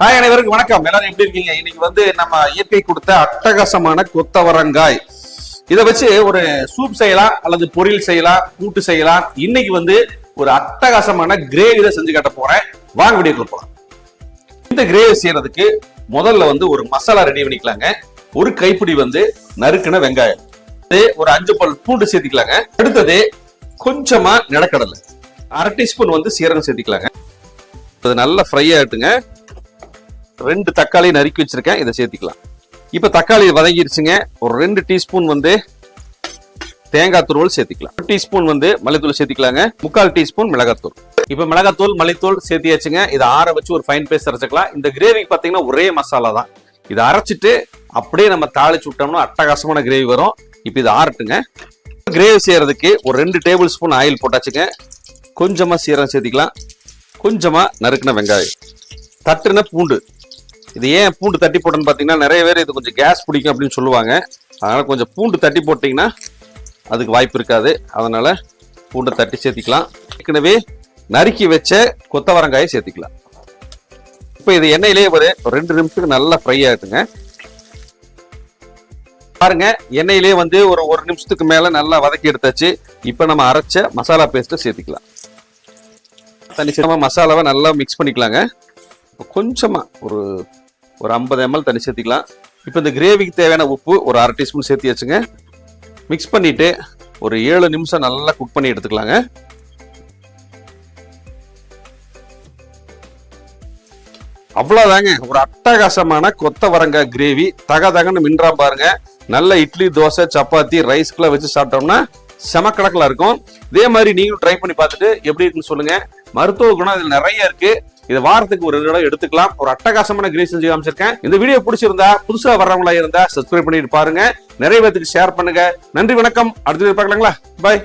Hi அனைவருக்கும் வணக்கம். எல்லாரும் எப்படி இருக்கீங்க? இன்னைக்கு நம்ம இயற்கை கொடுத்த அட்டகாசமான கொத்தவரங்காய் இதை வச்சு ஒரு சூப் செய்யலாம், அல்லது பொரியல் செய்யலாம், கூட்டு செய்யலாம். இன்னைக்கு ஒரு அட்டகாசமான கிரேவி தான் செஞ்சு காட்ட போறேன். வாங்க வீடியோக்குள்ள போலாம். இந்த கிரேவி செய்யறதுக்கு முதல்ல ஒரு மசாலா ரெடி பண்ணிக்கலாங்க. ஒரு கைப்பிடி நறுக்கின வெங்காயம், ஒரு 5 பல் பூண்டு சேர்த்திக்கலாங்க. அடுத்தது கொஞ்சமா நிலக்கடலை, 1/2 டீஸ்பூன் சீரகம் சேர்த்திக்கலாங்க. அது நல்லா ஃப்ரை ஆயிட்டுங்க. 2 தக்காளி நறுக்கி வச்சிருக்கேன், இதை சேர்த்திக்கலாம். இப்ப தக்காளி வதங்கிருச்சுங்க. ஒரு 2 டீஸ்பூன் தேங்காய் துருவல் சேர்த்திக்கலாம். 1 டீஸ்பூன் மல்லித்தூள் சேர்த்திக்கலாங்க. 3/4 டீஸ்பூன் மிளகாத்தூள். இப்ப மிளகாத்தூள் மல்லித்தூள் சேர்த்தியாச்சுங்க. இதை ஆற வச்சு ஒரு ஃபைன் பேஸ்ட் அரைச்சிக்கலாம். இந்த கிரேவிக்கு பாத்தீங்கன்னா ஒரே மசாலா தான். இதை அரைச்சிட்டு அப்படியே நம்ம தாளிச்சு விட்டோம்னா அட்டகாசமான கிரேவி வரும். இப்ப இதை ஆறட்டுங்க. கிரேவி செய்யறதுக்கு ஒரு 2 டேபிள் ஸ்பூன் ஆயில் போட்டாச்சுங்க. கொஞ்சமா சீரகம் சேர்த்திக்கலாம். கொஞ்சமா நறுக்கின வெங்காயம், தட்டுன பூண்டு. இது ஏன் பூண்டு தட்டி போட்டேன்னு பார்த்தீங்கன்னா, நிறைய பேர் இது கொஞ்சம் கேஸ் பிடிக்கும் அப்படின்னு சொல்லுவாங்க. அதனால கொஞ்சம் பூண்டு தட்டி போட்டிங்கன்னா அதுக்கு வாய்ப்பு இருக்காது. அதனால பூண்டை தட்டி சேர்த்திக்கலாம். ஏற்கனவே நறுக்கி வச்ச கொத்தவரங்காயை சேர்த்திக்கலாம். இப்போ இது எண்ணெயிலேயே ஒரு 2 நிமிஷத்துக்கு நல்லா ஃப்ரை ஆகிட்டுங்க. பாருங்க, எண்ணெயிலேயே ஒரு 1 நிமிஷத்துக்கு மேல நல்லா வதக்கி எடுத்தாச்சு. இப்போ நம்ம அரைச்ச மசாலா பேஸ்ட்டை சேர்த்திக்கலாம். தனி மசாலாவை நல்லா மிக்ஸ் பண்ணிக்கலாங்க. கொஞ்சமா ஒரு 50 ml தண்ணி சேர்த்திக்கலாம். இப்போ இந்த கிரேவிக்கு தேவையான உப்பு ஒரு 1/2 டீஸ்பூன் சேர்த்தி வச்சுங்க. மிக்ஸ் பண்ணிட்டு ஒரு 7 நிமிஷம் நல்லா குக் பண்ணி எடுத்துக்கலாங்க. அவ்வளவுதாங்க, ஒரு அட்டகாசமான கொத்தவரங்காய் கிரேவி. தகன்னு மின்றா பாருங்க. நல்ல இட்லி, தோசை, சப்பாத்தி, ரைஸ்க்குலாம் வச்சு சாப்பிட்டோம்னா செமக்கணக்கில் இருக்கும். இதே மாதிரி நீங்களும் ட்ரை பண்ணி பார்த்துட்டு எப்படி இருக்குன்னு சொல்லுங்க. மருத்துவ குணம் இதுல நிறைய இருக்கு. இதை வாரத்துக்கு ஒரு தடவை எடுத்துக்கலாம். ஒரு அட்டகாசமான கிரேவி செஞ்சு காமிச்சிருக்கேன். இந்த வீடியோ பிடிச்சிருந்தா, புதுசா வர்றவங்களா இருந்தா சப்ஸ்கிரைப் பண்ணிட்டு பாருங்க. நிறைய பேருக்கு ஷேர் பண்ணுங்க. நன்றி, வணக்கம். அடுத்த வீடியோ பார்க்கலாங்களா? பாய்.